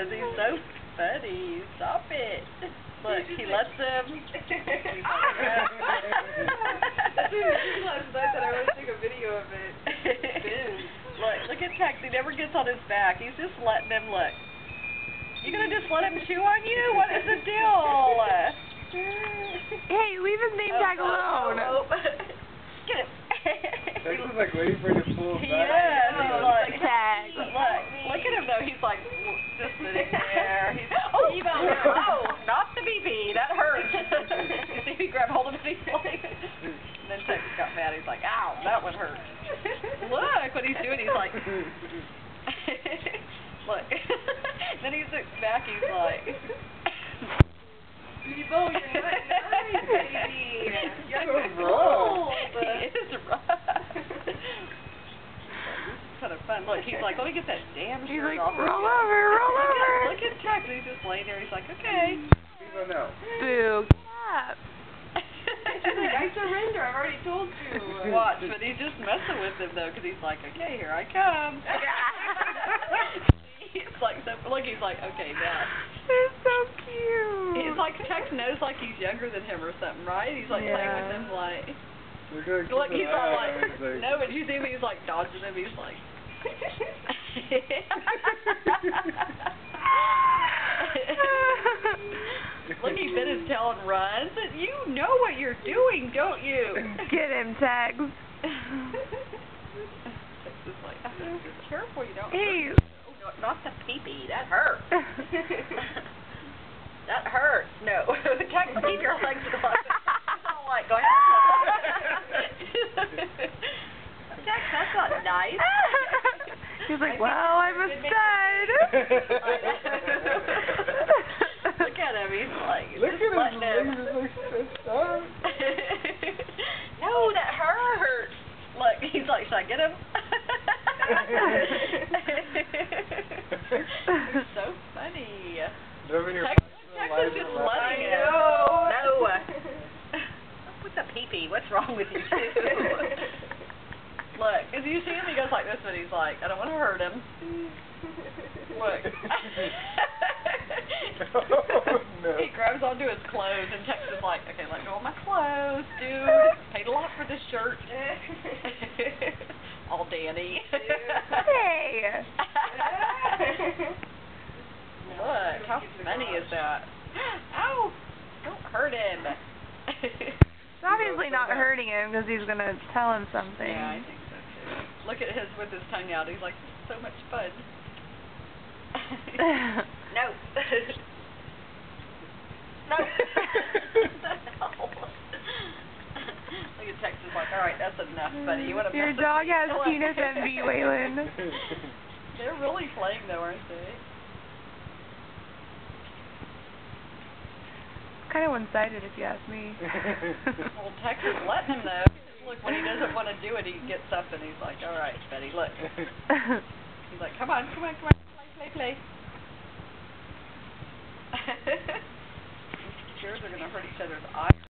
does. He's so funny. Stop it. Look, he lets him. That's when you last night that I want to take a video of it. Look at Tex. He never gets on his back. He's just letting him look. You gonna just let him chew on you? What is the deal? Hey, leave his name tag alone. Get him. Tex is like waiting for him to pull him back. Yes, he's like, Tag. look at him though. He's like just sitting there. He's oh, not the BB. That hurts. You see, he grabbed hold of it. He's like, and then Tex got mad. He's like, ow, that one hurt. Look what he's doing. He's like, look. Then he sits back. He's like. Bevo, you're not nice, baby. You're rough. He is rough. Kind of fun. Look, he's like, let me get that damn He's shirt like, off. roll over. Look at Tex. He's just laying there. He's like, okay. Bevo, no. Boo. Cap. She's like, I surrender. I've already told you. Watch, but he's just messing with him though, because he's like, okay, here I come. He's like, so, look, he's like, okay, now. They're so cute. He's like, Tex knows like he's younger than him or something, right? He's like playing with him like. Look, he's all like, no, but you see him, he's like dodging him. He's like. Look, he bit his tail and runs. You know what you're doing, don't you? Get him, Tex. Tex is like, oh, be careful, you don't. Hey. Oh, no, not the pee-pee. That hurts. That hurts. No. Tex, keep your legs closed. Oh, my God. Tex, that's not nice. He's like, well, I'm a stud. Look at him. He's like, Look just at letting him. his legs. He's like stretched out. No, that hurts. Look, he's like, should I get him? You're so funny. Tex is just letting him. No. What's a pee-pee? What's wrong with you two? Look, as you see him, he goes like this, but he's like, I don't want to hurt him. Look. Oh, no. He grabs onto his clothes, and Tex is like, okay, let go of my clothes, dude. Paid a lot for this shirt. All Danny. Hey. Look, how funny is that? Ow! Don't hurt him. It's obviously not hurting him because he's going to tell him something. Yeah, I think so too. Look at his with his tongue out. He's like, so much fun. No. No. Look at Tex is like, all right, that's enough, buddy. You want to? Your dog has penis envy, Waylon. They're really playing though, aren't they? Kind of one-sided, if you ask me. Well, Tex is letting him though. Look, when he doesn't want to do it, he gets up and he's like, all right, Betty, look. He's like, come on, come on, come on, play. Sure, they're gonna hurt each other's eyes.